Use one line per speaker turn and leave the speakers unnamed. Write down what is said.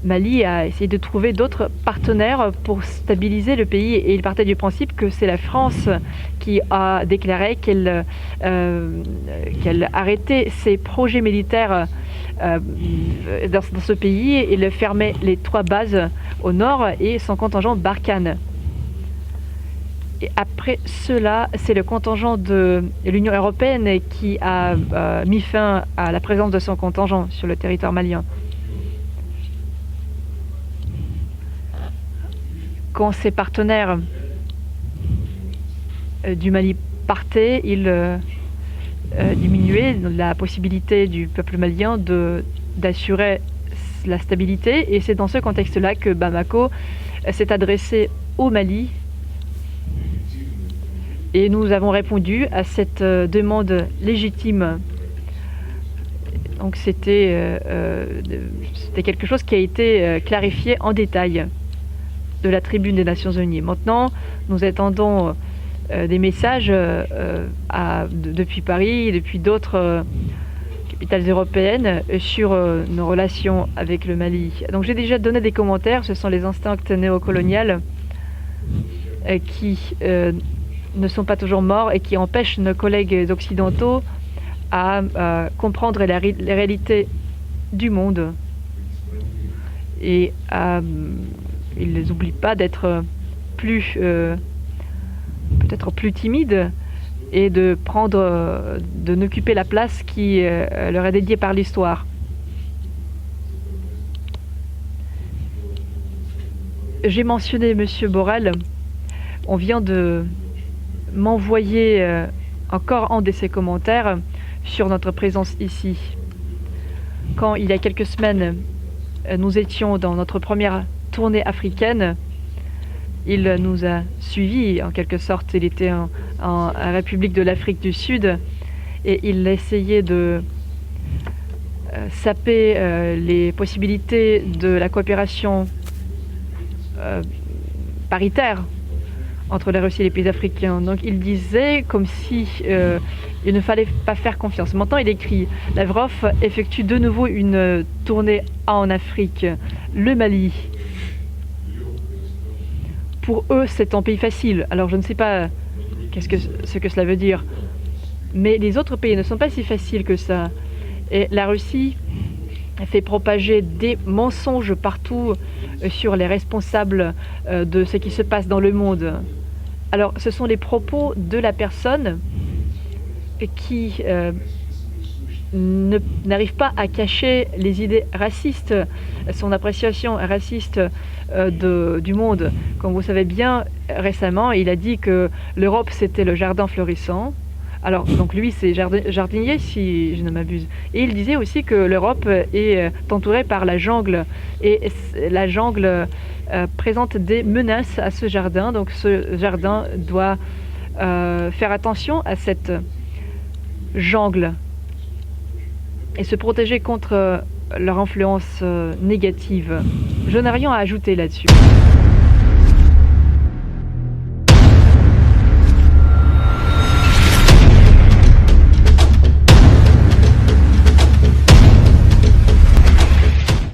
Mali a essayé de trouver d'autres partenaires pour stabiliser le pays et il partait du principe que c'est la France qui a déclaré qu'elle arrêtait ses projets militaires dans ce pays et fermait les 3 bases au nord et son contingent Barkhane. Et après cela, c'est le contingent de l'Union européenne qui a mis fin à la présence de son contingent sur le territoire malien. Quand ses partenaires du Mali partaient, ils diminuaient la possibilité du peuple malien d'assurer la stabilité. Et c'est dans ce contexte-là que Bamako s'est adressé au Mali. Et nous avons répondu à cette demande légitime. Donc c'était quelque chose qui a été clarifié en détail de la tribune des Nations Unies. Maintenant, nous attendons des messages depuis Paris et depuis d'autres capitales européennes sur nos relations avec le Mali. Donc j'ai déjà donné des commentaires, ce sont les instincts néocoloniaux qui ne sont pas toujours morts et qui empêchent nos collègues occidentaux à comprendre les réalités du monde et ils n'oublient pas d'être peut-être plus timides et de n'occuper la place qui leur est dédiée par l'histoire. J'ai mentionné M. Borrell. On vient de m'envoyer encore un de ses commentaires sur notre présence ici. Quand il y a quelques semaines, nous étions dans notre première tournée africaine, il nous a suivis en quelque sorte. Il était en République de l'Afrique du Sud et il essayait de saper les possibilités de la coopération paritaire entre la Russie et les pays africains. Donc il disait comme si il ne fallait pas faire confiance. Maintenant il écrit: Lavrov effectue de nouveau une tournée en Afrique. Le Mali, pour eux c'est un pays facile. Alors je ne sais pas ce que cela veut dire, mais les autres pays ne sont pas si faciles que ça. Et la Russie fait propager des mensonges partout sur les responsables de ce qui se passe dans le monde. Alors ce sont les propos de la personne qui n'arrive pas à cacher les idées racistes, son appréciation raciste du monde. Comme vous savez bien, récemment, il a dit que l'Europe c'était le jardin florissant. Alors, donc lui, c'est jardinier, si je ne m'abuse. Et il disait aussi que l'Europe est entourée par la jungle. Et la jungle présente des menaces à ce jardin. Donc ce jardin doit faire attention à cette jungle et se protéger contre leur influence négative. Je n'ai rien à ajouter là-dessus.